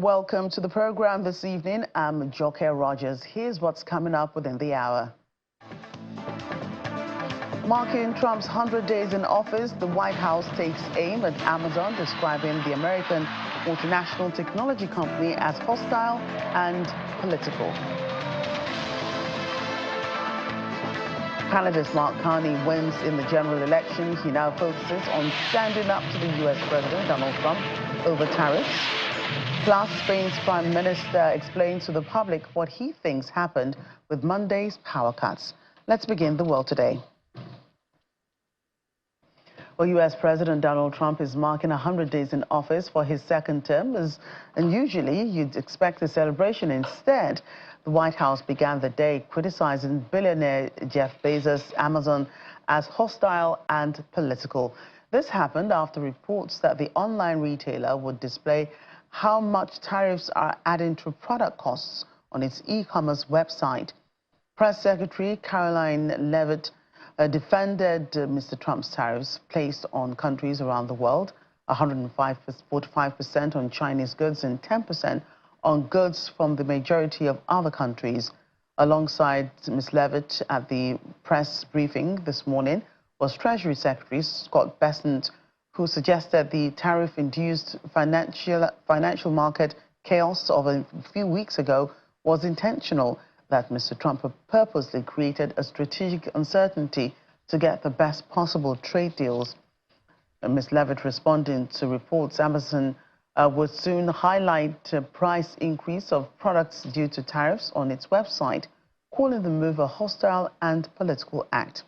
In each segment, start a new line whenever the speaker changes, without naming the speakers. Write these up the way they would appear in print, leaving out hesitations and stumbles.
Welcome to the program this evening. I'm Joke Rogers. Here's what's coming up within the hour. Marking Trump's 100 days in office, the White House takes aim at Amazon, describing the American multinational technology company as hostile and political. Canada's Carney wins in the general election. He now focuses on standing up to the U.S. President Donald Trump over tariffs. Plus, Spain's Prime Minister explains to the public what he thinks happened with Monday's power cuts. Let's begin the world today. Well, U.S. President Donald Trump is marking 100 days in office for his second term, and usually you'd expect a celebration. Instead, the White House began the day criticizing billionaire Jeff Bezos' Amazon as hostile and political. This happened after reports that the online retailer would display how much tariffs are adding to product costs on its e-commerce website. Press Secretary Caroline Leavitt defended Mr. Trump's tariffs placed on countries around the world, 145% on Chinese goods and 10% on goods from the majority of other countries. Alongside Ms. Leavitt at the press briefing this morning was Treasury Secretary Scott Bessent, who suggested the tariff-induced financial market chaos of a few weeks ago was intentional, that Mr. Trump purposely created a strategic uncertainty to get the best possible trade deals. Ms. Leavitt responding to reports Amazon would soon highlight a price increase of products due to tariffs on its website, calling the move a hostile and political act.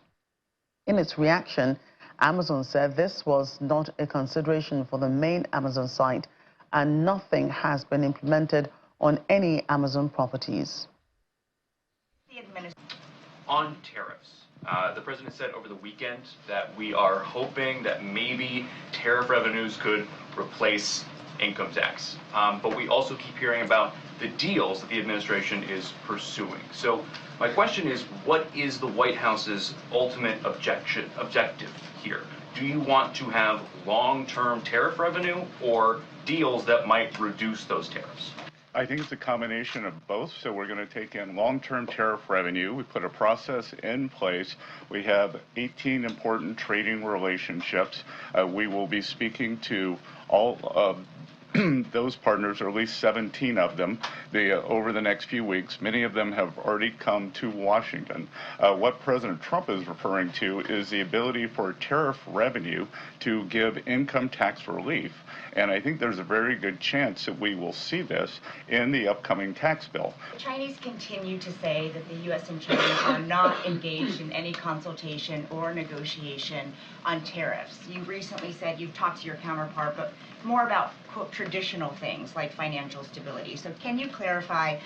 In its reaction, Amazon said this was not a consideration for the main Amazon site and nothing has been implemented on any Amazon properties.
On tariffs, the president said over the weekend that we are hoping that maybe tariff revenues could replace income tax. But we also keep hearing about the deals that the administration is pursuing. So my question is, what is the White House's ultimate objective here? Do you want to have long-term tariff revenue or deals that might reduce those tariffs?
I think it's a combination of both. So we're going to take in long-term tariff revenue. We put a process in place. We have 18 important trading relationships. We will be speaking to all of those partners, or at least 17 of them, over the next few weeks. Many of them have already come to Washington. What President Trump is referring to is the ability for tariff revenue to give income tax relief. And I think there's a very good chance that we will see this in the upcoming tax bill.
The Chinese continue to say that the U.S. and China are not engaged in any consultation or negotiation on tariffs. You recently said you've talked to your counterpart, but more about, quote, traditional things like financial stability. So can you clarify,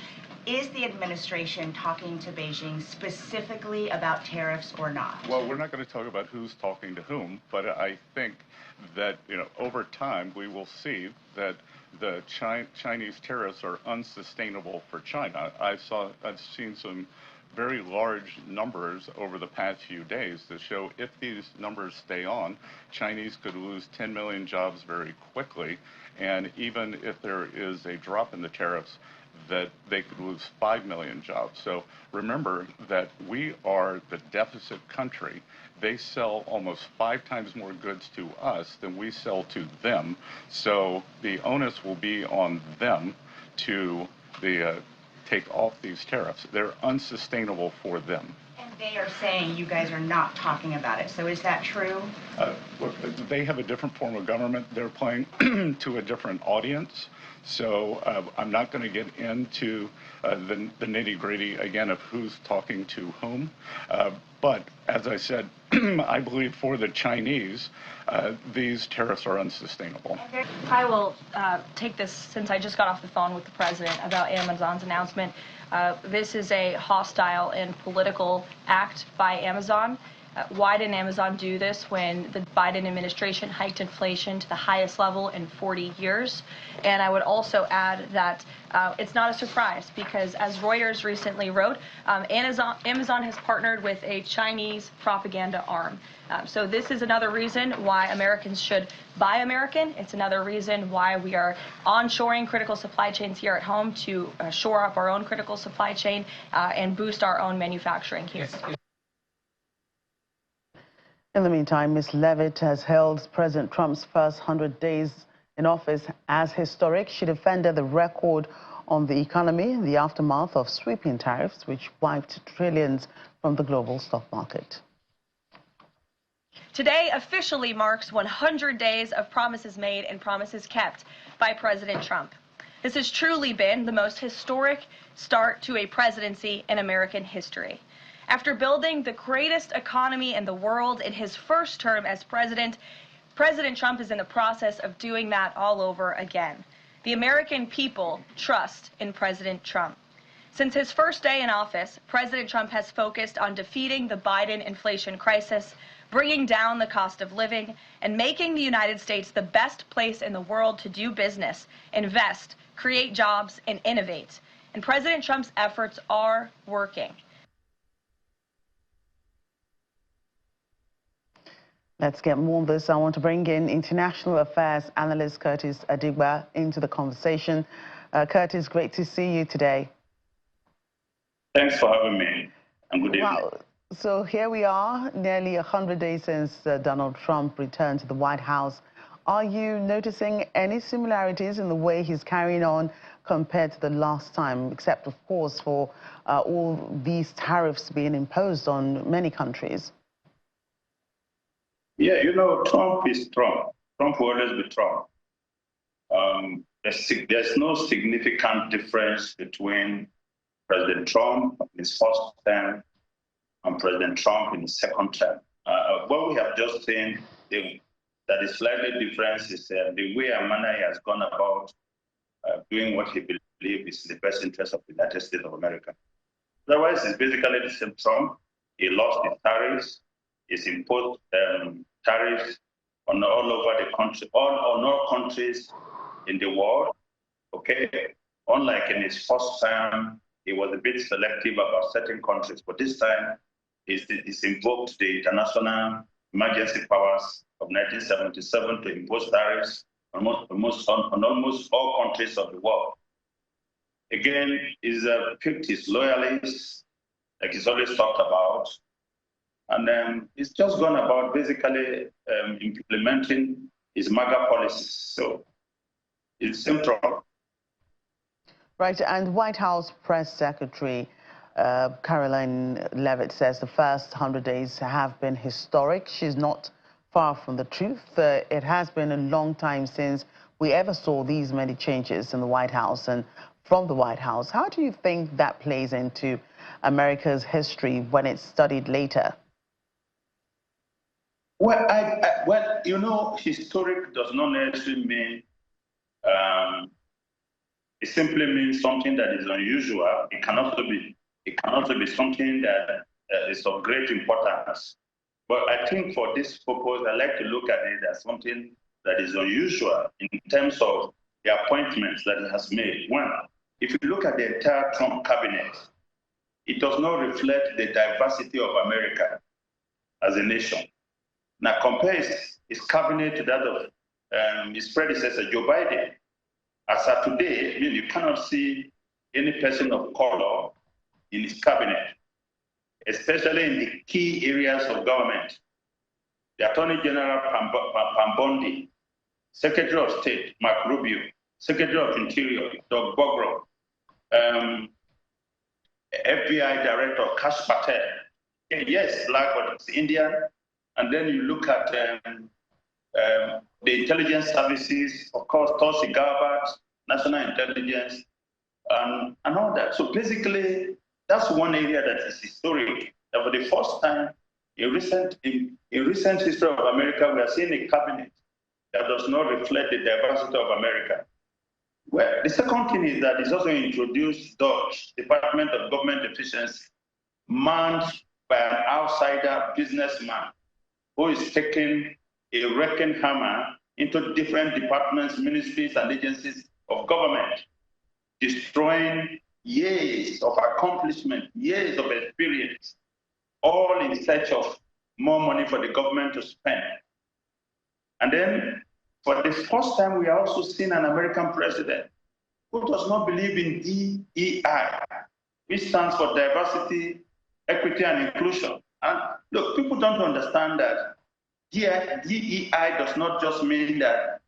is the administration talking to Beijing specifically about tariffs or not?
Well, we're not going to talk about who's talking to whom, but I think that, over time we will see that the Chinese tariffs are unsustainable for China. I've seen some very large numbers over the past few days that show if these numbers stay on, Chinese could lose 10 million jobs very quickly, and even if there is a drop in the tariffs, that they could lose 5 million jobs. So remember that we are the deficit country. They sell almost 5 times more goods to us than we sell to them. So the onus will be on them to take off these tariffs. They're unsustainable for them.
And they are saying you guys are not talking about it. So is that true?
Look, they have a different form of government. They're playing to a different audience. So I'm not going to get into the nitty-gritty, again, of who's talking to whom. But as I said, I believe for the Chinese, these tariffs are unsustainable.
I will take this, since I just got off the phone with the president about Amazon's announcement. This is a hostile and political act by Amazon. Why didn't Amazon do this when the Biden administration hiked inflation to the highest level in 40 years? And I would also add that it's not a surprise because, as Reuters recently wrote, Amazon has partnered with a Chinese propaganda arm. So this is another reason why Americans should buy American. It's another reason why we are onshoring critical supply chains here at home to shore up our own critical supply chain and boost our own manufacturing here.
In the meantime, Ms. Leavitt has hailed President Trump's first 100 days in office as historic. She defended the record on the economy in the aftermath of sweeping tariffs, which wiped trillions from the global stock market.
Today officially marks 100 days of promises made and promises kept by President Trump. This has truly been the most historic start to a presidency in American history. After building the greatest economy in the world in his first term as president, President Trump is in the process of doing that all over again. The American people trust in President Trump. Since his first day in office, President Trump has focused on defeating the Biden inflation crisis, bringing down the cost of living, and making the United States the best place in the world to do business, invest, create jobs, and innovate. And President Trump's efforts are working.
Let's get more on this. I want to bring in international affairs analyst Curtis Adigba into the conversation. Curtis, great to see you today.
Thanks for having me, and good evening.
Wow. So here we are, nearly 100 days since Donald Trump returned to the White House. Are you noticing any similarities in the way he's carrying on compared to the last time, except, of course, for all these tariffs being imposed on many countries?
Yeah, you know, Trump is Trump. Trump will always be Trump. There's no significant difference between President Trump in his first term and President Trump in his second term. What we have just seen that is slightly different is the way and manner he has gone about doing what he believes is in the best interest of the United States of America. Otherwise, it's basically the same Trump. He lost his tariffs. He's imposed tariffs on all over the country, on all countries in the world. Okay, unlike in his first term, he was a bit selective about certain countries, but this time he's invoked the international emergency powers of 1977 to impose tariffs on almost all countries of the world. Again, he's picked his loyalists, like he's always talked about, and he's just gone about basically implementing his MAGA policies. So it's central.
Right, and White House Press Secretary Caroline Leavitt says the first 100 days have been historic. She's not far from the truth. It has been a long time since we ever saw these many changes in the White House and from the White House. How do you think that plays into America's history when it's studied later?
Well, well, you know, historic does not necessarily mean it simply means something that is unusual. It can also be something that is of great importance. But I think for this purpose, I like to look at it as something that is unusual in terms of the appointments that it has made. One, if you look at the entire Trump cabinet, it does not reflect the diversity of America as a nation. Now compare his cabinet to that of his predecessor, Joe Biden. As of today, you cannot see any person of color in his cabinet, especially in the key areas of government. The Attorney General Pam Bondi, Secretary of State Mark Rubio, Secretary of Interior Doug Bogro, FBI Director Kash Patel. Yes, black, but it's Indian. And then you look at the intelligence services, of course, Tulsi Gabbard, national intelligence, and all that. So basically, that's one area that is historic. That for the first time in recent history of America, we are seeing a cabinet that does not reflect the diversity of America. Well, the second thing is that it's also introduced DOGE, Department of Government Efficiency, manned by an outsider businessman who is taking a wrecking hammer into different departments, ministries, and agencies of government, destroying years of accomplishment, years of experience, all in search of more money for the government to spend. And then, for the first time, we are also seeing an American president who does not believe in DEI, which stands for diversity, equity, and inclusion. And look, people don't understand that DEI does not just mean that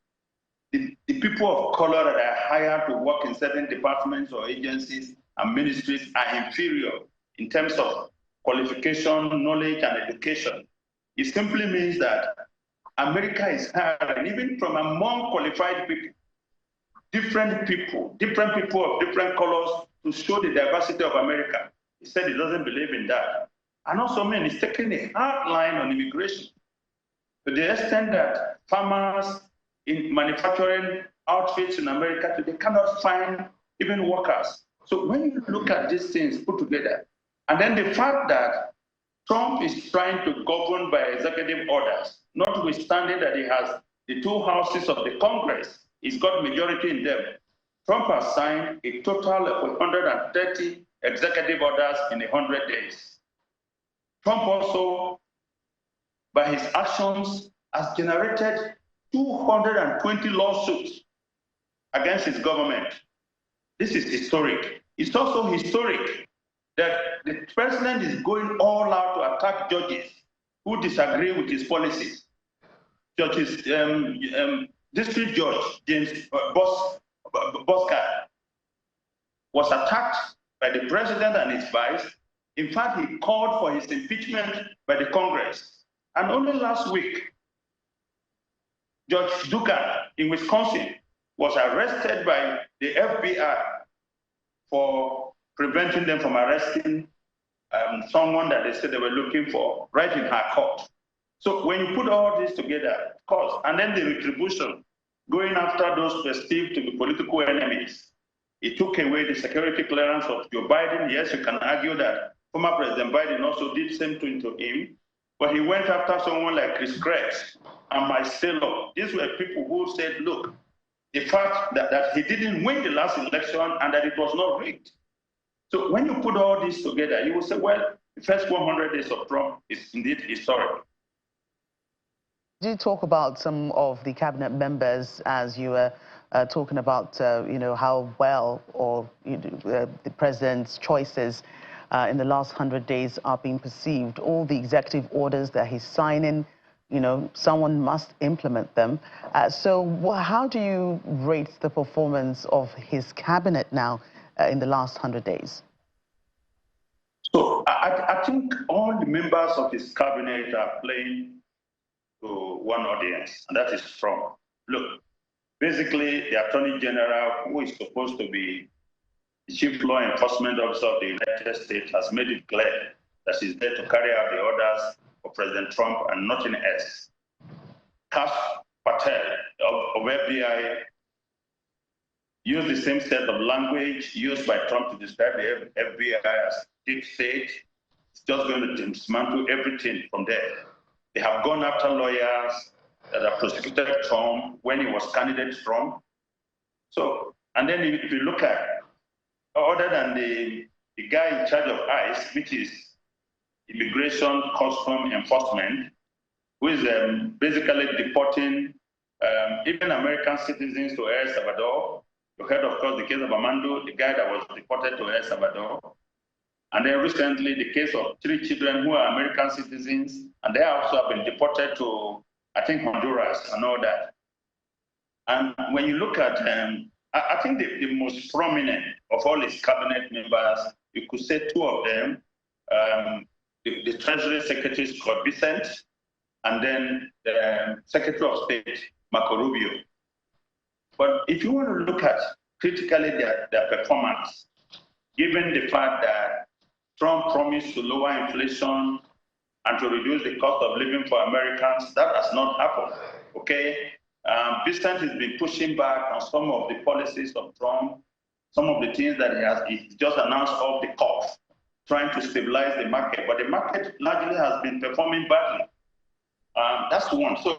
the people of color that are hired to work in certain departments or agencies and ministries are inferior in terms of qualification, knowledge, and education. It simply means that America is hiring, even from among qualified people, different people of different colors to show the diversity of America. He said he doesn't believe in that. And also, he's taking a hard line on immigration to the extent that farmers in manufacturing outfits in America today cannot find even workers. So when you look at these things put together, and then the fact that Trump is trying to govern by executive orders, notwithstanding that he has the two houses of the Congress, he's got majority in them. Trump has signed a total of 130 executive orders in 100 days. Trump also, by his actions, has generated 220 lawsuits against his government. This is historic. It's also historic that the president is going all out to attack judges who disagree with his policies. Judges, District Judge James Bosca was attacked by the president and his vice. In fact, he called for his impeachment by the Congress. And only last week, Judge Dugan in Wisconsin was arrested by the FBI for preventing them from arresting someone that they said they were looking for right in her court. So when you put all this together, of course, and then the retribution, going after those perceived to be political enemies, it took away the security clearance of Joe Biden. Yes, you can argue that former President Biden also did the same thing to him, but he went after someone like Chris Krebs and Mike Taylor. These were people who said, look, the fact that he didn't win the last election and that it was not rigged. So when you put all this together, you will say, well, the first 100 days of Trump is indeed historic.
Do you talk about some of the cabinet members as you were talking about, how well or the president's choices in the last 100 days are being perceived? All the executive orders that he's signing, someone must implement them. So how do you rate the performance of his cabinet now in the last 100 days?
So I think all the members of his cabinet are playing to one audience, and that is Trump. Look, basically, the Attorney General, who is supposed to be the Chief Law Enforcement Officer of the United States, has made it clear that she's there to carry out the orders of President Trump and nothing else. Kash Patel of FBI used the same set of language used by Trump to describe the FBI as deep state. It's just going to dismantle everything from there. They have gone after lawyers that have prosecuted Trump when he was candidate Trump. So, and then if you look at, other than the guy in charge of ICE, which is Immigration Custom Enforcement, who is basically deporting even American citizens to El Salvador. You heard, of course, the case of Armando, the guy that was deported to El Salvador. And then recently, the case of 3 children who are American citizens, and they also have been deported to, I think, Honduras and all that. And when you look at, I think the most prominent of all his cabinet members, you could say 2 of them, the Treasury Secretary, Scott Bessent, and then the Secretary of State, Marco Rubio. But if you want to look at critically their performance, given the fact that Trump promised to lower inflation and to reduce the cost of living for Americans, that has not happened, okay? Bessent has been pushing back on some of the policies of Trump, some of the things that he just announced off the cuff. trying to stabilize the market, but the market largely has been performing badly. That's one. So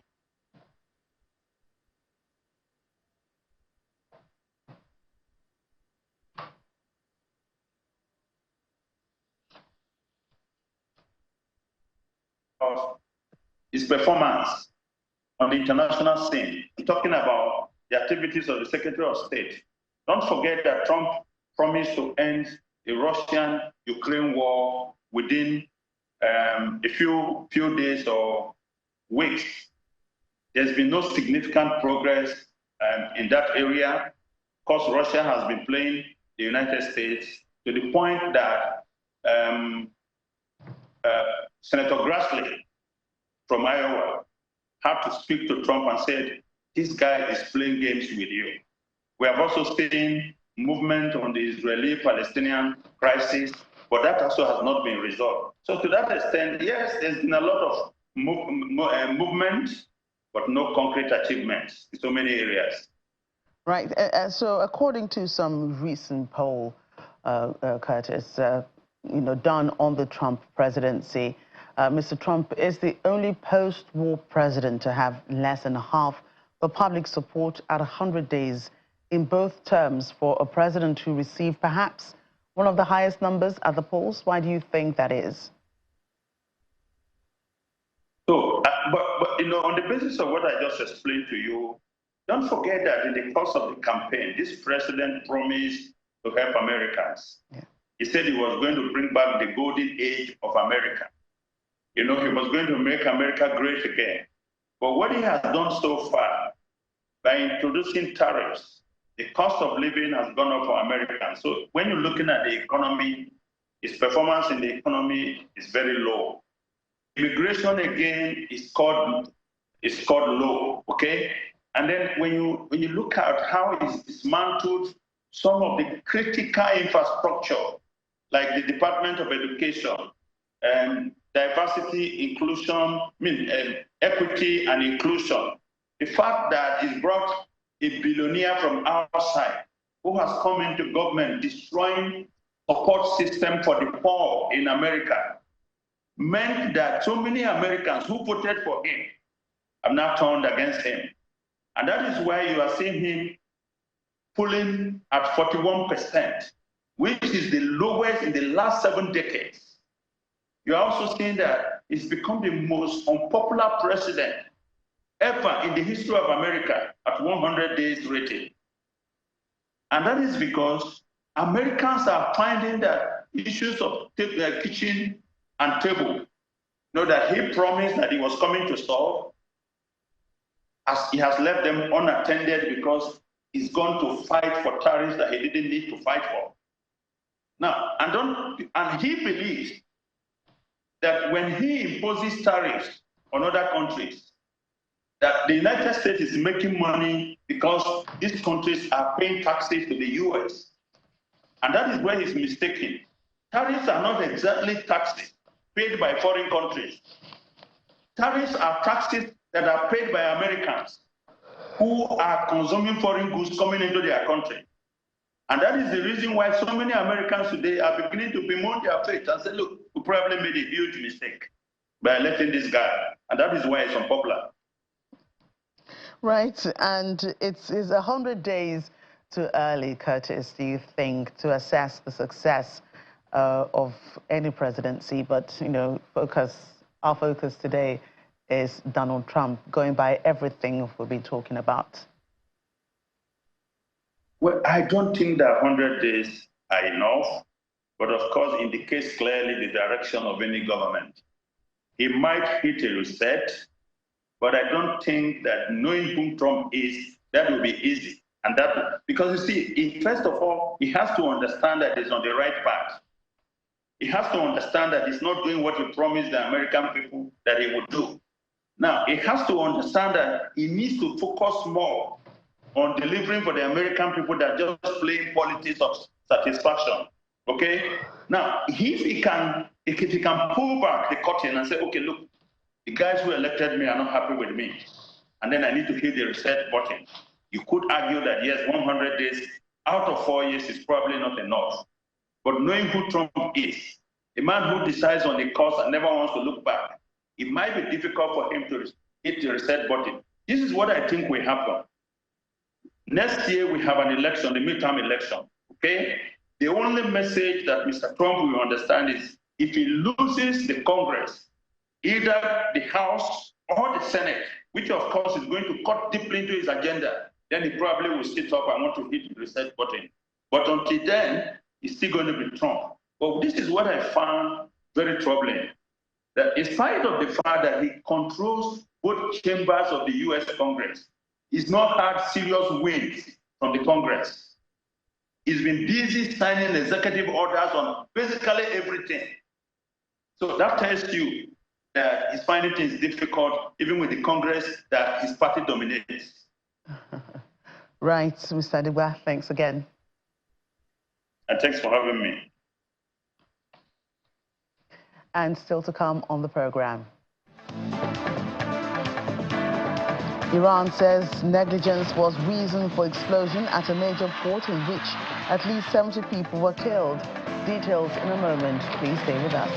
of his performance on the international scene, talking about the activities of the Secretary of State. Don't forget that Trump promised to end the Russian-Ukraine war within a few days or weeks. There's been no significant progress in that area. Of course, Russia has been playing the United States to the point that Senator Grassley from Iowa had to speak to Trump and said, this guy is playing games with you. We have also seen movement on the Israeli-Palestinian crisis, but that also has not been resolved. So to that extent, yes, there's been a lot of movement, but no concrete achievements in so many areas.
Right. So according to some recent poll, Curtis, done on the Trump presidency, Mr. Trump is the only post-war president to have less than half the public support at 100 days in both terms for a president who received perhaps one of the highest numbers at the polls. Why do you think that is?
So, but on the basis of what I just explained to you, don't forget that in the course of the campaign, this president promised to help Americans. Yeah. He said he was going to bring back the golden age of America. He was going to make America great again. But what he has done so far, by introducing tariffs, the cost of living has gone up for Americans. So when you're looking at the economy, his performance in the economy is very low. Immigration, again, is called low, okay? And then when you look at how he's dismantled some of the critical infrastructure, like the Department of Education, diversity, inclusion, equity and inclusion. The fact that he's brought a billionaire from outside who has come into government destroying support system for the poor in America meant that so many Americans who voted for him have now turned against him. And that is why you are seeing him pulling at 41%, which is the lowest in the last 7 decades. You are also seeing that he's become the most unpopular president ever in the history of America at 100 days rating. And that is because Americans are finding that issues of kitchen and table, that he promised that he was coming to solve, as he has left them unattended because he's gone to fight for tariffs that he didn't need to fight for. Now, and he believes that when he imposes tariffs on other countries, that the United States is making money because these countries are paying taxes to the US. And that is where he's mistaken. Tariffs are not exactly taxes paid by foreign countries. Tariffs are taxes that are paid by Americans who are consuming foreign goods coming into their country. And that is the reason why so many Americans today are beginning to bemoan their fate and say, look, we probably made a huge mistake by electing this guy. And that is why it's unpopular.
Right. And it's 100 days too early, Curtis, do you think, to assess the success of any presidency? But, our focus today is Donald Trump, going by everything we've been talking about.
Well, I don't think that 100 days are enough, but of course indicates clearly the direction of any government. He might hit a reset, but I don't think that knowing who Trump is, that will be easy. And that, because you see, first of all, he has to understand that he's on the right path. He has to understand that he's not doing what he promised the American people that he would do. Now, he has to understand that he needs to focus more on delivering for the American people than just playing politics of satisfaction. Okay? Now, if he can pull back the curtain and say, okay, look, the guys who elected me are not happy with me, and then I need to hit the reset button. You could argue that, yes, 100 days out of 4 years is probably not enough. But knowing who Trump is, a man who decides on the course and never wants to look back, it might be difficult for him to hit the reset button. This is what I think will happen. Next year, we have an election, the midterm election, okay? The only message that Mr. Trump will understand is if he loses the Congress, either the House or the Senate, which of course is going to cut deeply into his agenda, then he probably will sit up and want to hit the reset button. But until then, it's still going to be Trump. But this is what I found very troubling. That in spite of the fact that he controls both chambers of the US Congress, he's not had serious wins from the Congress. He's been busy signing executive orders on basically everything. So that tells you that he's finding things difficult, even with the Congress that his party dominates.
Right, Mr. Adigba, thanks again.
And thanks for having me.
And still to come on the program. Iran says negligence was reason for explosion at a major port in which at least 70 people were killed. Details in a moment. Please stay with us.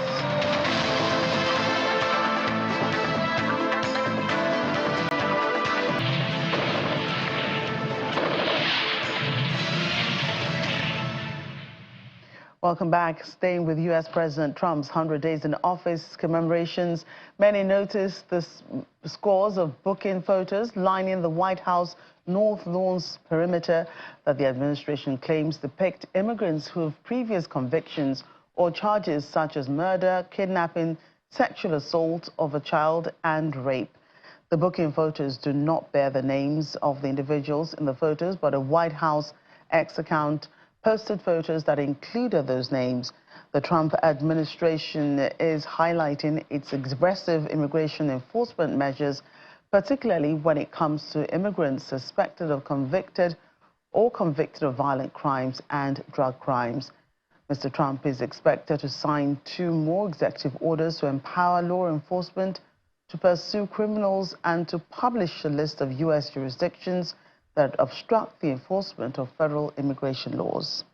Welcome back. Staying with U.S. President Trump's 100 days in office commemorations, many noticed the scores of booking photos lining the White House North Lawns perimeter that the administration claims depict immigrants who have previous convictions or charges such as murder, kidnapping, sexual assault of a child, and rape. The booking photos do not bear the names of the individuals in the photos, but a White House X account posted photos that included those names. The Trump administration is highlighting its aggressive immigration enforcement measures, particularly when it comes to immigrants suspected of convicted of violent crimes and drug crimes. Mr. Trump is expected to sign 2 more executive orders to empower law enforcement to pursue criminals and to publish a list of U.S. jurisdictions that obstruct the enforcement of federal immigration laws.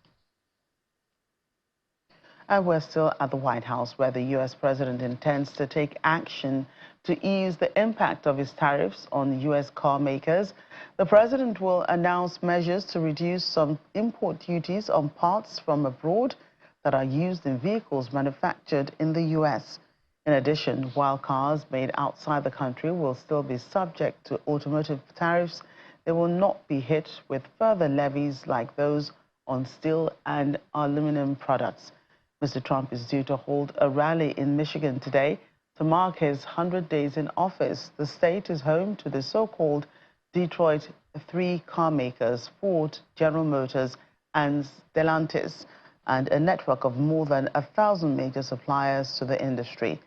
And we're still at the White House, where the U.S. president intends to take action to ease the impact of his tariffs on U.S. car makers. The president will announce measures to reduce some import duties on parts from abroad that are used in vehicles manufactured in the U.S. In addition, while cars made outside the country will still be subject to automotive tariffs, they will not be hit with further levies like those on steel and aluminum products. Mr. Trump is due to hold a rally in Michigan today to mark his 100 days in office. The state is home to the so-called Detroit 3 car makers, Ford, General Motors, and Stellantis, and a network of more than 1,000 major suppliers to the industry.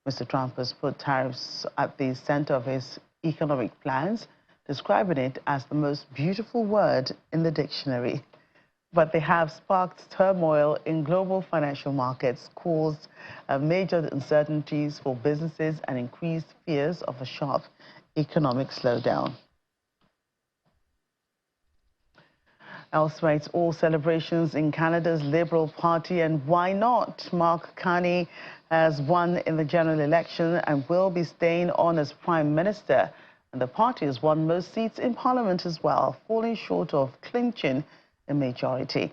Mr. Trump has put tariffs at the center of his economic plans, describing it as the most beautiful word in the dictionary. But they have sparked turmoil in global financial markets, caused major uncertainties for businesses, and increased fears of a sharp economic slowdown. Elsewhere, it's all celebrations in Canada's Liberal Party, and why not? Mark Carney has won in the general election and will be staying on as Prime Minister. And the party has won most seats in Parliament as well, falling short of clinching a majority.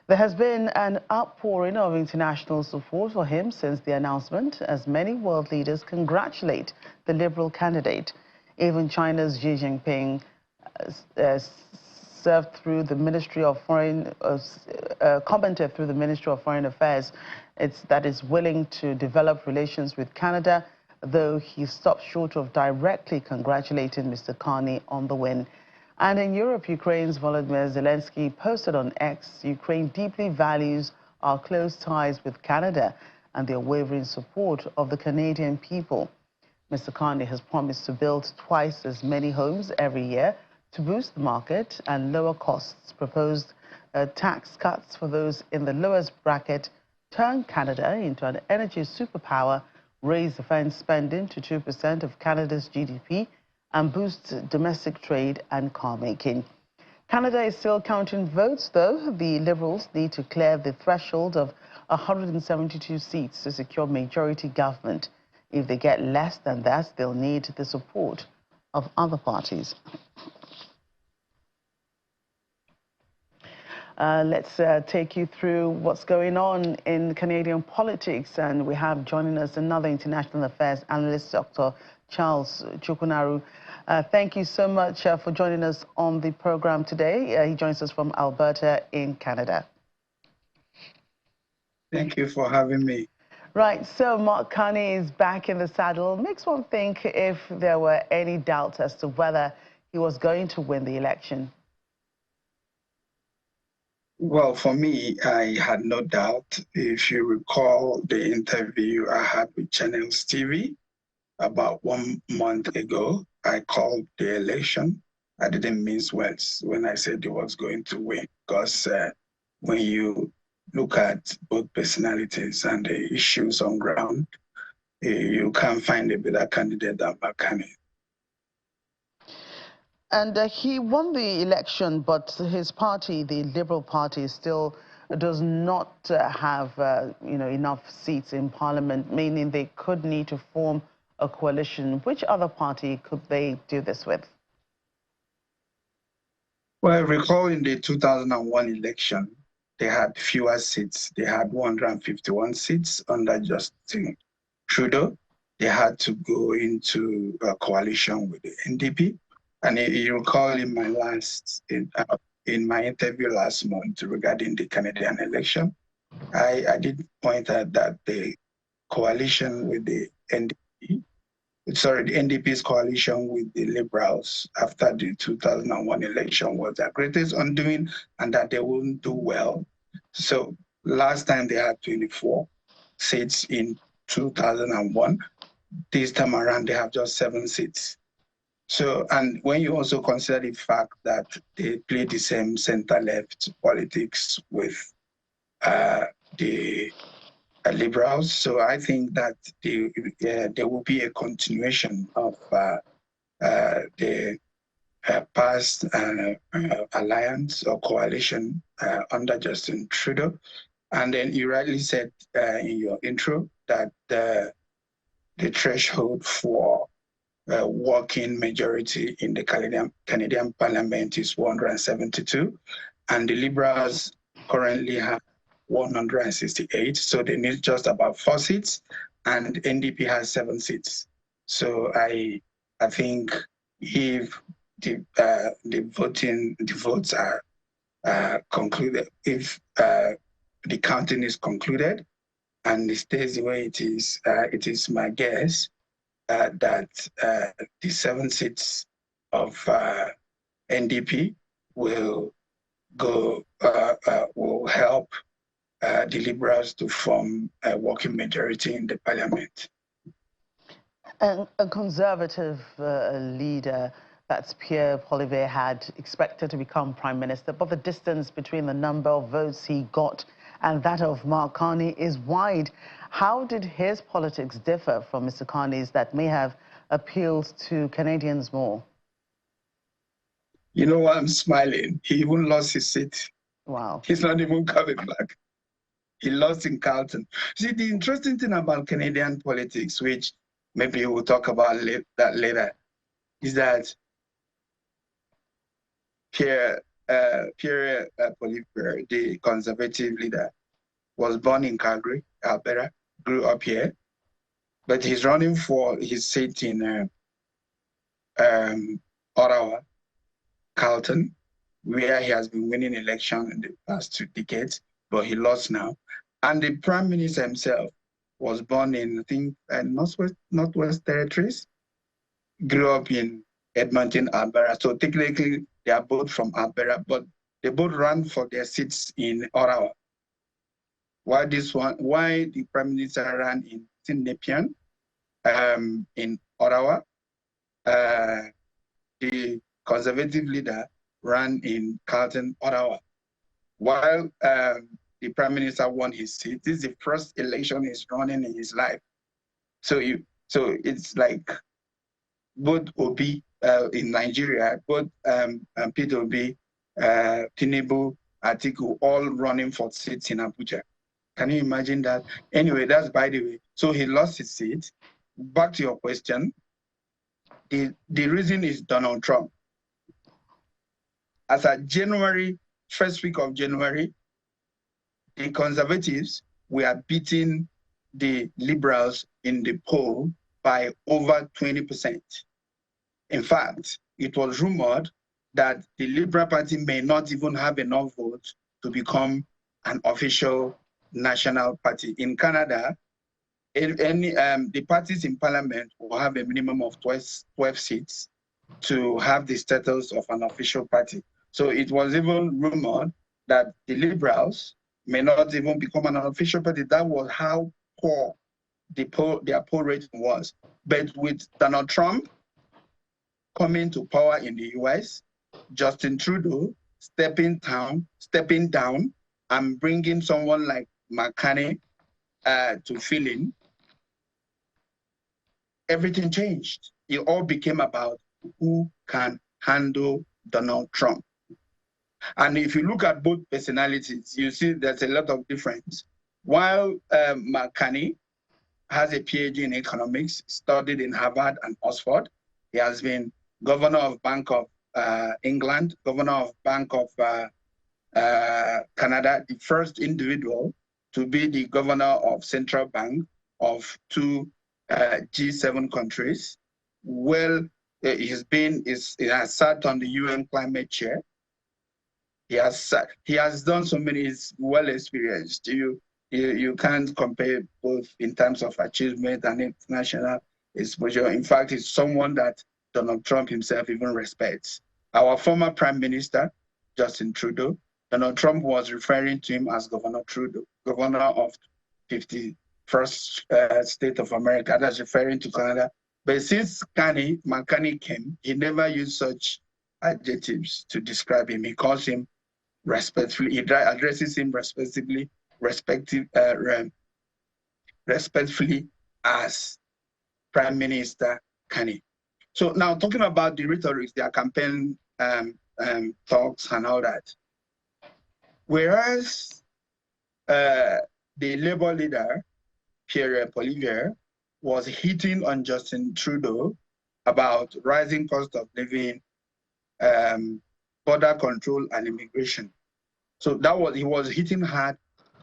There has been an outpouring of international support for him since the announcement, as many world leaders congratulate the Liberal candidate. Even China's Xi Jinping commented through the Ministry of Foreign Affairs that is willing to develop relations with Canada, though he stopped short of directly congratulating Mr. Carney on the win. And in Europe, Ukraine's Volodymyr Zelensky posted on X, Ukraine deeply values our close ties with Canada and the unwavering support of the Canadian people. Mr. Carney has promised to build twice as many homes every year to boost the market and lower costs. Proposed tax cuts for those in the lowest bracket turn Canada into an energy superpower, raise defense spending to 2% of Canada's GDP, and boost domestic trade and car making. Canada is still counting votes, though. The Liberals need to clear the threshold of 172 seats to secure majority government. If they get less than that, they'll need the support of other parties. Let's take you through what's going on in Canadian politics. And we have joining us another international affairs analyst, Dr. Charles Chukwunaru. Thank you so much for joining us on the program today. He joins us from Alberta in Canada.
Thank you for having me.
Right, so Mark Carney is back in the saddle. Makes one think if there were any doubts as to whether he was going to win the election.
Well, for me, I had no doubt. If you recall the interview I had with Channels TV about 1 month ago, I called the election. I didn't mince words when I said he was going to win, because when you look at both personalities and the issues on ground, you can't find a better candidate than Carney.
And he won the election, but his party, the Liberal Party, still does not have enough seats in Parliament, meaning they could need to form a coalition. Which other party could they do this with?
Well, recall in the 2001 election, they had fewer seats. They had 151 seats under Justin Trudeau. They had to go into a coalition with the NDP. And you recall in my interview last month regarding the Canadian election, I did point out that the coalition with the NDP, the NDP's coalition with the Liberals after the 2001 election was their greatest undoing, and that they wouldn't do well. So last time they had 24 seats in 2001. This time around, they have just 7 seats. So, and when you also consider the fact that they play the same center-left politics with the Liberals, so I think that there will be a continuation of the past alliance or coalition under Justin Trudeau. And then you rightly said in your intro that the threshold for working majority in the Canadian Parliament is 172, and the Liberals currently have 168, so they need just about 4 seats, and NDP has 7 seats. So I think if the votes are concluded, if the counting is concluded and it stays the way it is my guess that the 7 seats of NDP will help the Liberals to form a working majority in the Parliament.
And a conservative leader, that's Pierre Poilievre, had expected to become Prime Minister, but the distance between the number of votes he got and that of Mark Carney is wide. How did his politics differ from Mr. Carney's that may have appealed to Canadians more?
You know why I'm smiling? He even lost his seat.
Wow.
He's not even coming back. He lost in Carleton. See, the interesting thing about Canadian politics, which maybe we'll talk about that later, is that Pierre Poilievre, the conservative leader, was born in Calgary, Alberta, grew up here, but he's running for his seat in Ottawa, Carleton, where he has been winning election in the past 2 decades, but he lost now. And the Prime Minister himself was born in, I think, Northwest Territories, grew up in Edmonton, Alberta. So technically, they are both from Alberta, but they both ran for their seats in Ottawa. Why the Prime Minister ran in Nepean, in Ottawa, the Conservative leader ran in Carleton, Ottawa. While the Prime Minister won his seat, this is the first election he's running in his life. So it's like both Obi in Nigeria, both Peter Obi, Tinubu, Atiku, all running for seats in Abuja. Can you imagine that? Anyway, that's by the way. So he lost his seat. Back to your question. The reason is Donald Trump. As at January, first week of January, the conservatives were beating the liberals in the poll by over 20%. In fact, it was rumored that the Liberal Party may not even have enough votes to become an official national party. In Canada, the parties in parliament will have a minimum of 12 seats to have the status of an official party. So it was even rumored that the Liberals may not even become an official party. That was how poor their poll rating was. But with Donald Trump coming to power in the US, Justin Trudeau stepping down and bringing someone like Carney to fill in, everything changed. It all became about who can handle Donald Trump. And if you look at both personalities, you see there's a lot of difference. While Carney has a PhD in economics, studied in Harvard and Oxford, he has been governor of Bank of England, governor of Bank of Canada, the first individual to be the governor of central bank of two G7 countries. Well, he has sat on the UN climate chair. He has done so many. He's well experienced. You can't compare both in terms of achievement and international exposure. In fact, it's someone that Donald Trump himself even respects. Our former Prime Minister, Justin Trudeau, Donald Trump was referring to him as Governor Trudeau, governor of 51st state of America. That's referring to Canada. But since Carney came, he never used such adjectives to describe him. He calls him respectfully, he addresses him respectively as Prime Minister Carney. So now talking about the rhetoric, their campaign talks and all that. Whereas the Labour leader, Pierre Poilievre, was hitting on Justin Trudeau about rising cost of living, border control and immigration. So he was hitting hard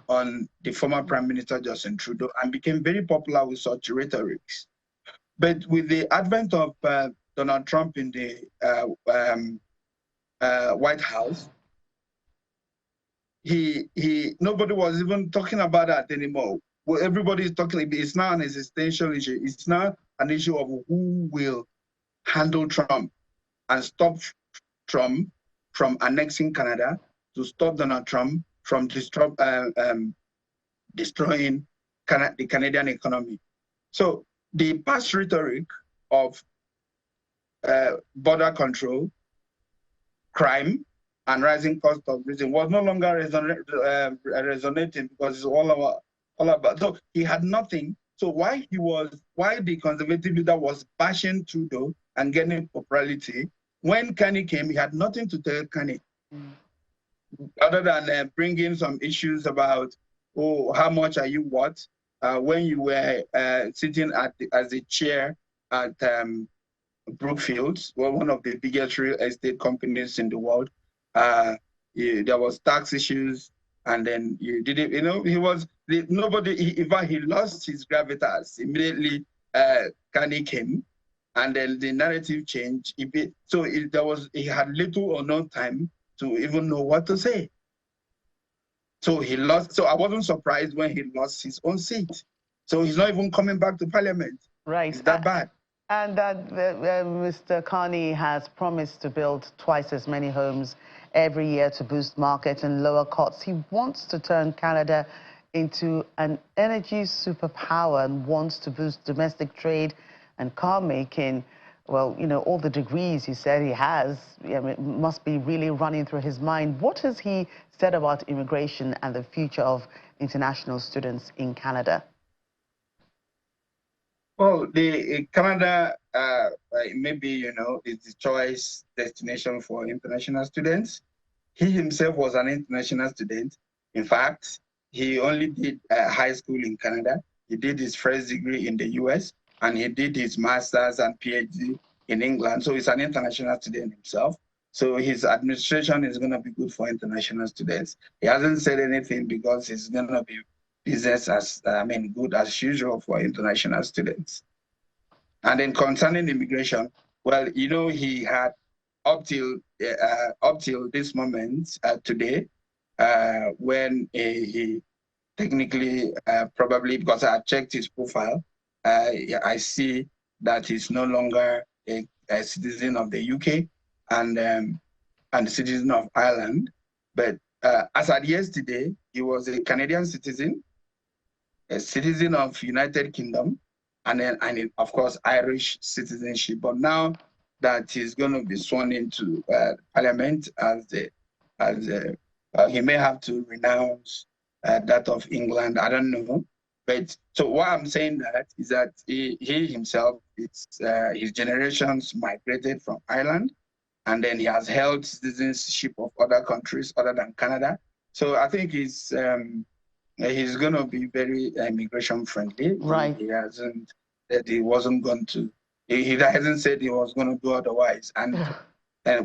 on the former Prime Minister Justin Trudeau and became very popular with such rhetorics. But with the advent of Donald Trump in the White House, nobody was even talking about that anymore. Well, everybody is talking. It's now an existential issue. It's now an issue of who will handle Trump and stop Trump from annexing Canada, to stop Donald Trump from destroying the Canadian economy. So the past rhetoric of border control, crime, and rising cost of living was no longer resonating because it's all about. So he had nothing. So why the conservative leader was bashing Trudeau and getting popularity, when Carney came, he had nothing to tell Carney other than bringing some issues about, oh, how much are you worth? When you were sitting as a chair at Brookfield, one of the biggest real estate companies in the world, there was tax issues, and then you didn't, he lost his gravitas immediately. Carney came, and then the narrative changed. He had little or no time to even know what to say. So he lost. So I wasn't surprised when he lost his own seat. So he's not even coming back to Parliament.
Right.
It's that bad.
And that Mr. Carney has promised to build twice as many homes every year to boost market and lower costs. He wants to turn Canada into an energy superpower and wants to boost domestic trade and car making. Well, all the degrees he said he has, must be really running through his mind. What has he said about immigration and the future of international students in Canada?
Well, Canada, maybe, is the choice destination for international students. He himself was an international student. In fact, he only did high school in Canada. He did his first degree in the US, and he did his master's and PhD in England. So he's an international student himself. So his administration is going to be good for international students. He hasn't said anything because it's going to be business as, good as usual for international students. And then concerning immigration, well, he had up till this moment today, when he technically probably, because I checked his profile, I see that he's no longer a citizen of the UK and a citizen of Ireland. But as at yesterday, he was a Canadian citizen, a citizen of United Kingdom, and of course Irish citizenship. But now that he's going to be sworn into Parliament he may have to renounce that of England. I don't know. But so why I'm saying that is that he himself, his generations migrated from Ireland, and then he has held citizenship of other countries other than Canada. So I think he's going to be very immigration friendly.
Right.
He hasn't said he wasn't going to. He hasn't said he was going to do otherwise. And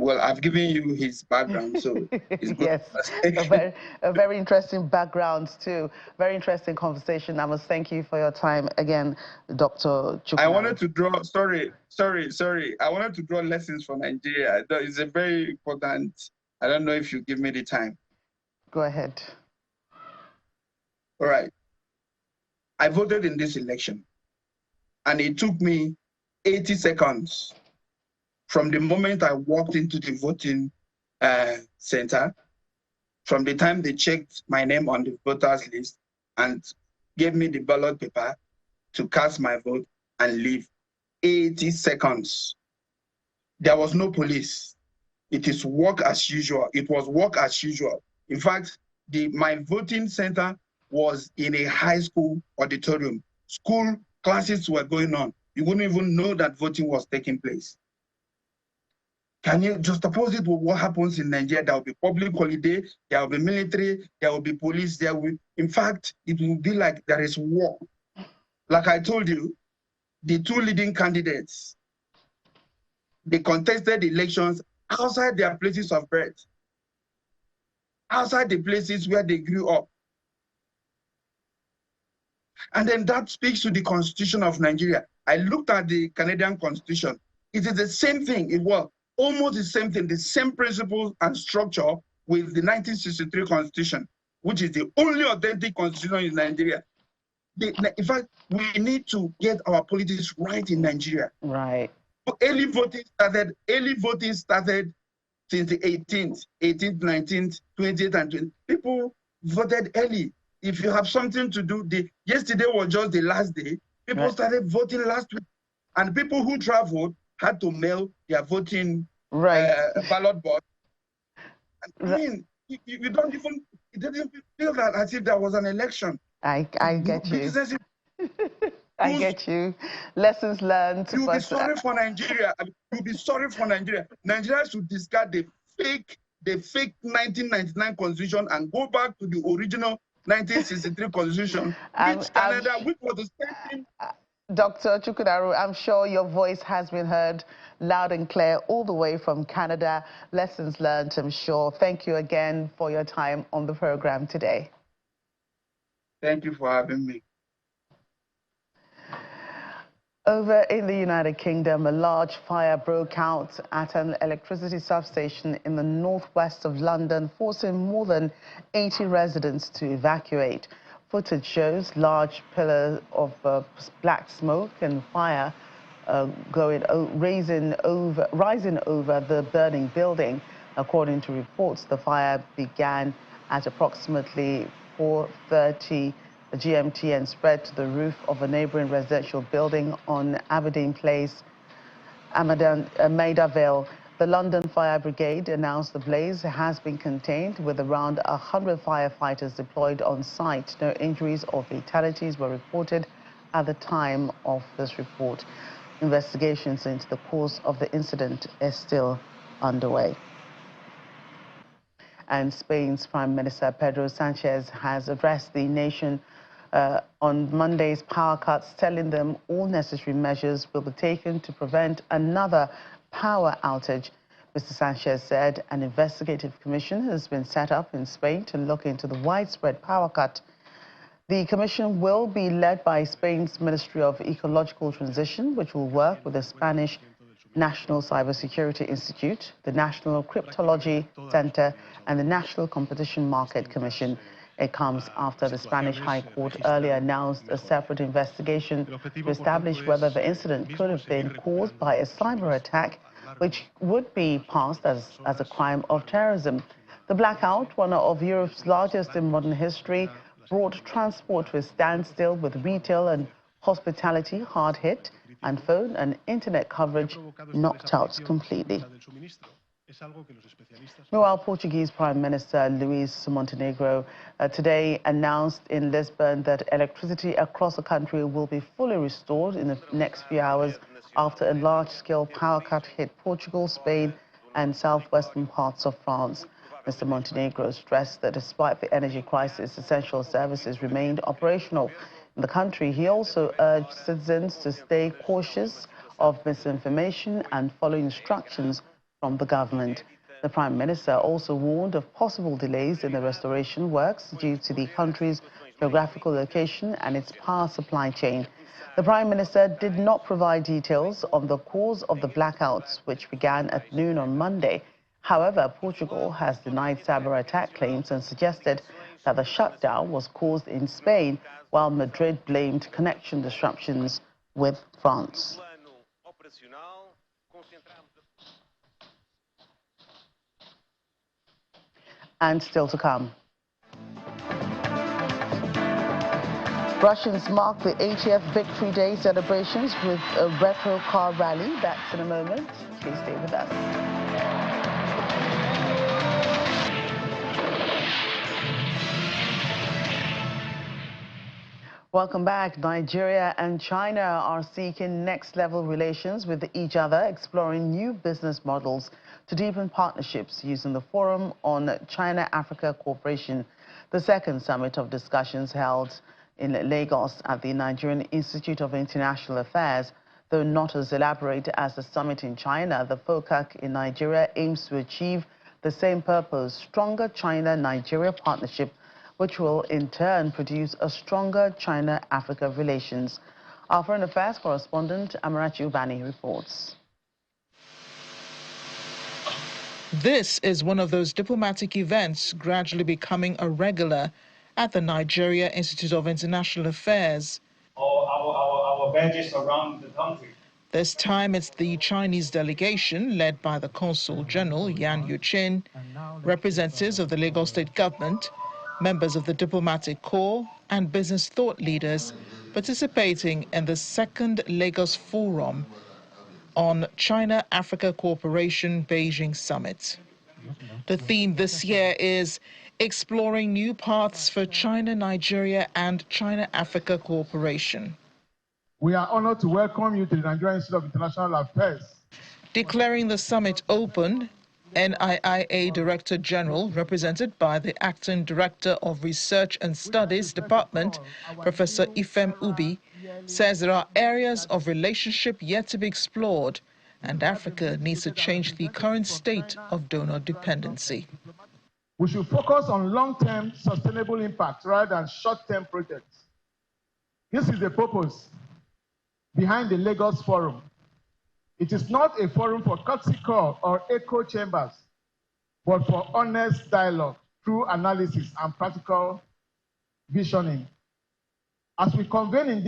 well, I've given you his background, so it's good.
Yes, a very interesting background too. Very interesting conversation. I must thank you for your time again, Dr. Chukwunaru.
I wanted to draw. Sorry. I wanted to draw lessons for Nigeria. It's a very important. I don't know if you give me the time.
Go ahead.
All right. I voted in this election, and it took me 80 seconds from the moment I walked into the voting center, from the time they checked my name on the voters list and gave me the ballot paper to cast my vote and leave. 80 seconds. There was no police. It is work as usual. It was work as usual. In fact, my voting center was in a high school auditorium. School classes were going on. You wouldn't even know that voting was taking place. Can you just oppose it with what happens in Nigeria? There will be public holiday, there will be military, there will be police, in fact, it will be like there is war. Like I told you, the two leading candidates, they contested elections outside their places of birth, outside the places where they grew up. And then that speaks to the Constitution of Nigeria. I looked at the Canadian Constitution. It is the same thing. It was almost the same thing, the same principles and structure with the 1963 Constitution, which is the only authentic constitution in Nigeria. In fact, we need to get our politics right in Nigeria.
Right.
Early voting started since the 18th, 19th, 20th, and 20th. People voted early. If you have something to do, yesterday was just the last day. People started voting last week, and people who traveled had to mail their voting ballot box. I mean, you don't even, it doesn't feel that as if there was an election.
I get you. I get you. Lessons learned.
You'll be sorry for Nigeria. You'll be sorry for Nigeria. Nigeria should discard the fake 1999 constitution and go back to the original 1963 constitution, which was the same thing.
Dr. Chukwunaru, I'm sure your voice has been heard loud and clear all the way from Canada. Lessons learned, I'm sure. Thank you again for your time on the program today.
Thank you for having me.
Over in the United Kingdom, a large fire broke out at an electricity substation in the northwest of London, forcing more than 80 residents to evacuate. Footage shows large pillars of black smoke and fire rising over the burning building. According to reports, the fire began at approximately 4:30 GMT and spread to the roof of a neighboring residential building on Aberdeen Place, Maida Vale. The London Fire Brigade announced the blaze has been contained with around 100 firefighters deployed on site. No injuries or fatalities were reported at the time of this report. Investigations into the cause of the incident is still underway. And Spain's Prime Minister Pedro Sanchez has addressed the nation on Monday's power cuts, telling them all necessary measures will be taken to prevent another power outage. Mr. Sanchez said an investigative commission has been set up in Spain to look into the widespread power cut. The commission will be led by Spain's Ministry of Ecological Transition, which will work with the Spanish National Cybersecurity Institute, the National Cryptology Center, and the National Competition Market Commission. It comes after the Spanish High Court earlier announced a separate investigation to establish whether the incident could have been caused by a cyber attack, which would be passed as a crime of terrorism. The blackout, one of Europe's largest in modern history, brought transport to a standstill, with retail and hospitality hard hit and phone and internet coverage knocked out completely. Meanwhile, Portuguese Prime Minister Luis Montenegro today announced in Lisbon that electricity across the country will be fully restored in the next few hours after a large-scale power cut hit Portugal, Spain and southwestern parts of France. Mr. Montenegro stressed that despite the energy crisis, essential services remained operational in the country. He also urged citizens to stay cautious of misinformation and follow instructions from the government. The Prime Minister also warned of possible delays in the restoration works due to the country's geographical location and its power supply chain. The Prime Minister did not provide details on the cause of the blackouts, which began at noon on Monday. However, Portugal has denied cyber attack claims and suggested that the shutdown was caused in Spain, while Madrid blamed connection disruptions with France. And still to come. Russians mark the 80th Victory Day celebrations with a retro car rally. That's in a moment. Please stay with us. Welcome back. Nigeria and China are seeking next-level relations with each other, exploring new business models to deepen partnerships using the Forum on China-Africa Cooperation, the second summit of discussions held in Lagos at the Nigerian Institute of International Affairs. Though not as elaborate as the summit in China, the FOCAC in Nigeria aims to achieve the same purpose: stronger China-Nigeria partnership, which will in turn produce a stronger China-Africa relations. Our Foreign Affairs correspondent Amarachi Ubani reports.
This is one of those diplomatic events gradually becoming a regular at the Nigeria Institute of International Affairs.
Our badges around the country.
This time it's the Chinese delegation led by the Consul General Yan Yuqin, representatives of the Lagos State government, members of the diplomatic corps and business thought leaders participating in the second Lagos Forum on China-Africa Cooperation Beijing Summit. The theme this year is exploring new paths for China-Nigeria and China-Africa cooperation.
We are honored to welcome you to the Nigerian Institute of International Affairs.
Declaring the summit open, NIIA Director General, represented by the Acting Director of Research and Studies Department, Professor Ifem Ubi, says there are areas of relationship yet to be explored, and Africa needs to change the current state of donor dependency.
We should focus on long-term sustainable impact rather than short-term projects. This is the purpose behind the Lagos Forum. It is not a forum for courtesy call or echo chambers, but for honest dialogue through analysis and practical visioning. As we convene in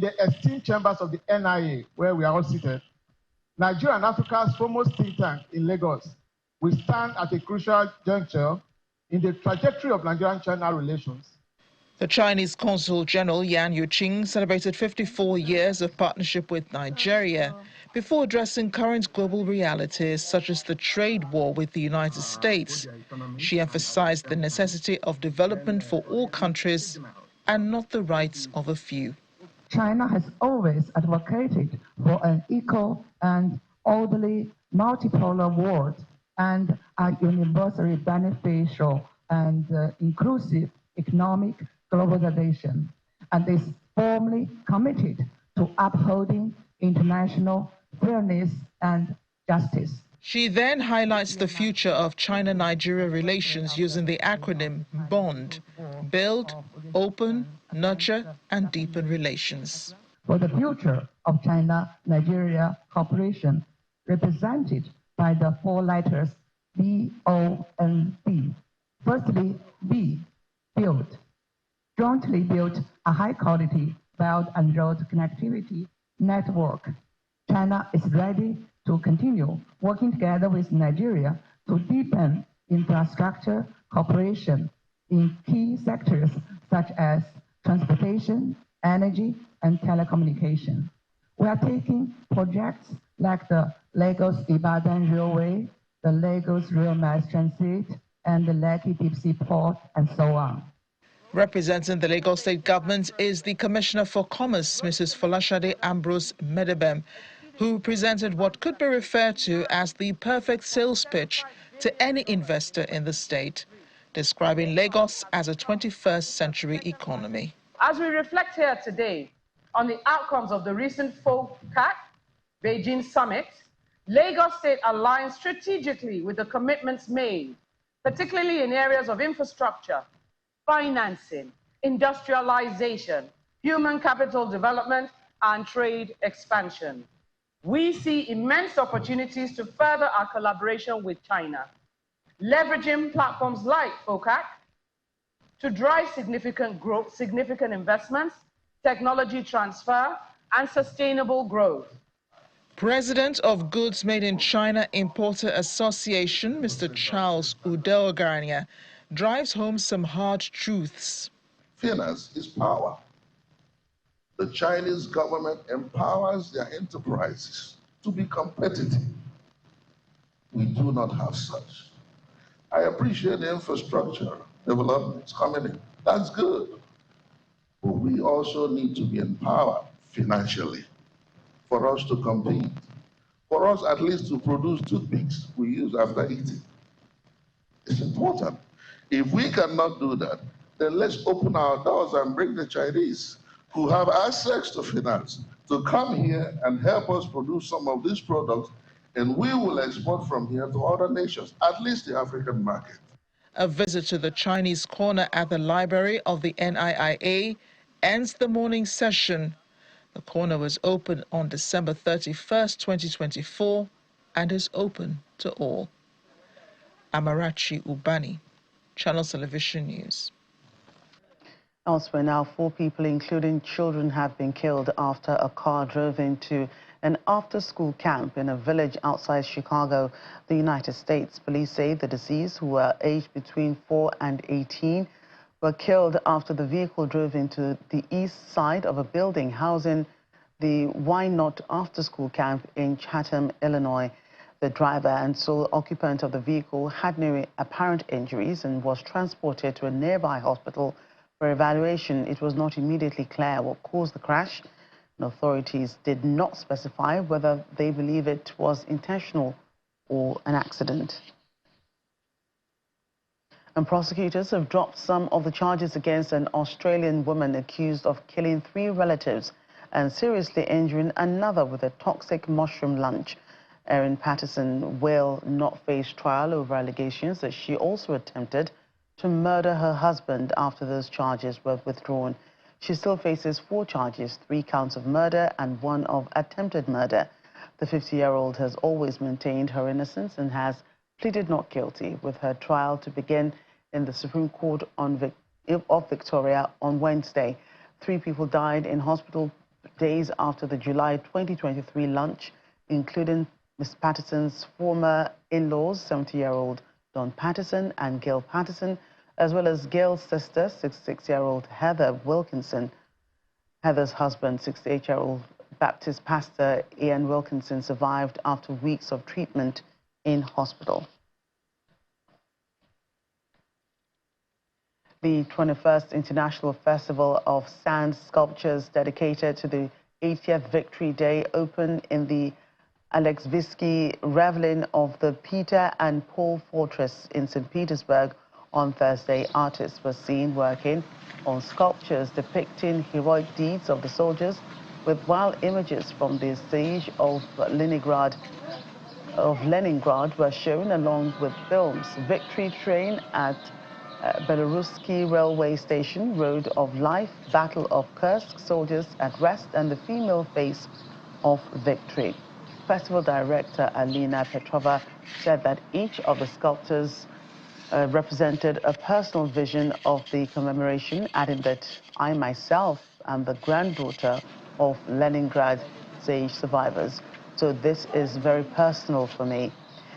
the esteemed chambers of the NIA, where we are all seated, Nigeria and Africa's foremost think tank in Lagos will stand at a crucial juncture in the trajectory of Nigerian-China relations.
The Chinese Consul General Yan Yuqin celebrated 54 years of partnership with Nigeria before addressing current global realities such as the trade war with the United States. She emphasized the necessity of development for all countries and not the rights of a few.
China has always advocated for an equal and orderly multipolar world, and are universally beneficial and inclusive economic globalization, and is firmly committed to upholding international fairness and justice.
She then highlights the future of China-Nigeria relations using the acronym BOND: Build, Open, Nurture, and Deepen Relations.
For the future of China-Nigeria cooperation, represented by the four letters B-O-N-D. Firstly, B, build. Jointly build a high-quality Belt and Road connectivity network. China is ready to continue working together with Nigeria to deepen infrastructure cooperation in key sectors such as transportation, energy, and telecommunication. We are taking projects like the Lagos-Ibadan Railway, the Lagos Rail Mass Transit, and the Lekki Deep Sea Port, and so on.
Representing the Lagos State Government is the Commissioner for Commerce, Mrs. Folashade Ambrose Medebem, who presented what could be referred to as the perfect sales pitch to any investor in the state, describing Lagos as a 21st century economy.
As we reflect here today on the outcomes of the recent FOCAC Beijing summit, Lagos State aligns strategically with the commitments made, particularly in areas of infrastructure, financing, industrialization, human capital development, and trade expansion. We see immense opportunities to further our collaboration with China, leveraging platforms like FOCAC to drive significant growth, significant investments, technology transfer, and sustainable growth.
President of Goods Made in China Importer Association, Mr. Charles Udeogarnia, drives home some hard truths.
Finance is power. The Chinese government empowers their enterprises to be competitive. We do not have such. I appreciate the infrastructure developments coming in. That's good. But we also need to be empowered financially for us to compete, for us at least to produce toothpicks we use after eating. It's important. If we cannot do that, then let's open our doors and bring the Chinese who have access to finance to come here and help us produce some of these products, and we will export from here to other nations, at least the African market.
A visit to the Chinese corner at the library of the NIIA ends the morning session. The corner was opened on December 31st, 2024, and is open to all. Amarachi Ubani, Channel Television News.
Elsewhere now, 4 people, including children, have been killed after a car drove into an after-school camp in a village outside Chicago, the United States. Police say the deceased, who were aged between 4 and 18, were killed after the vehicle drove into the east side of a building housing the Why Not after-school camp in Chatham, Illinois. The driver and sole occupant of the vehicle had no apparent injuries and was transported to a nearby hospital for evaluation. It was not immediately clear what caused the crash, and authorities did not specify whether they believe it was intentional or an accident. And prosecutors have dropped some of the charges against an Australian woman accused of killing 3 relatives and seriously injuring another with a toxic mushroom lunch. Erin Patterson will not face trial over allegations that she also attempted to murder her husband after those charges were withdrawn. She still faces 4 charges, 3 counts of murder and 1 of attempted murder. The 50-year-old has always maintained her innocence and has pleaded not guilty, with her trial to begin in the Supreme Court of Victoria on Wednesday. 3 people died in hospital days after the July 2023 lunch, including Ms. Patterson's former in-laws, 70-year-old Don Patterson and Gail Patterson, as well as Gail's sister, 66-year-old Heather Wilkinson. Heather's husband, 68-year-old Baptist pastor Ian Wilkinson, survived after weeks of treatment in hospital. The 21st International Festival of Sand Sculptures, dedicated to the 80th Victory Day, opened in the Alex Visky Revlin of the Peter and Paul Fortress in St. Petersburg on Thursday. Artists were seen working on sculptures depicting heroic deeds of the soldiers, with wild images from the siege of Leningrad were shown, along with films. Victory Train at Belaruski Railway Station, Road of Life, Battle of Kursk, Soldiers at Rest, and the Female Face of Victory. Festival director Alina Petrova said that each of the sculptors represented a personal vision of the commemoration, adding that I myself am the granddaughter of Leningrad siege survivors, so this is very personal for me.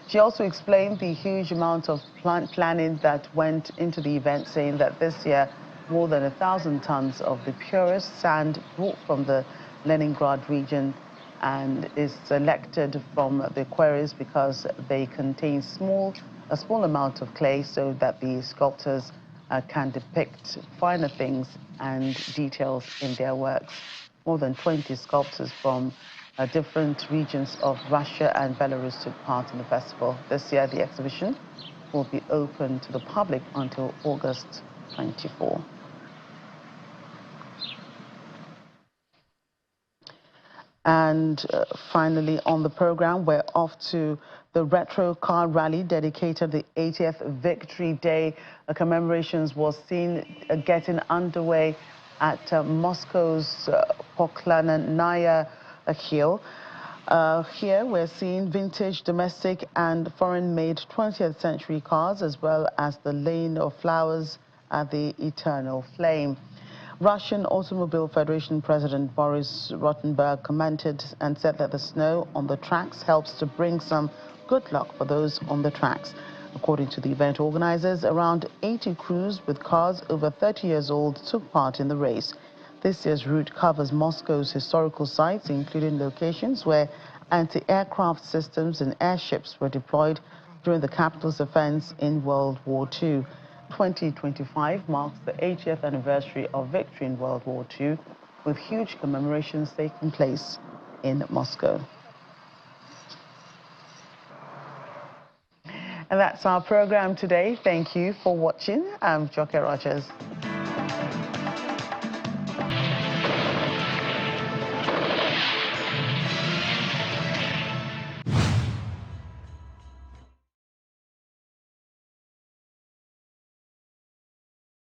She also explained the huge amount of planning that went into the event, saying that this year more than 1,000 tons of the purest sand brought from the Leningrad region and is selected from the quarries because they contain a small amount of clay, so that the sculptors can depict finer things and details in their works. More than 20 sculptors from different regions of Russia and Belarus took part in the festival. This year, the exhibition will be open to the public until August 24. And finally, on the program, we're off to the retro car rally dedicated the 80th Victory Day. Commemorations was seen getting underway at Moscow's Poklanaya Hill. Here we're seeing vintage, domestic and foreign-made 20th century cars, as well as the Lane of Flowers at the Eternal Flame. Russian Automobile Federation President Boris Rottenberg commented and said that the snow on the tracks helps to bring some good luck for those on the tracks. According to the event organizers, around 80 crews with cars over 30 years old took part in the race. This year's route covers Moscow's historical sites, including locations where anti-aircraft systems and airships were deployed during the capital's offense in World War II. 2025 marks the 80th anniversary of victory in World War II, with huge commemorations taking place in Moscow. And that's our program today. Thank you for watching. I'm Joke Rogers.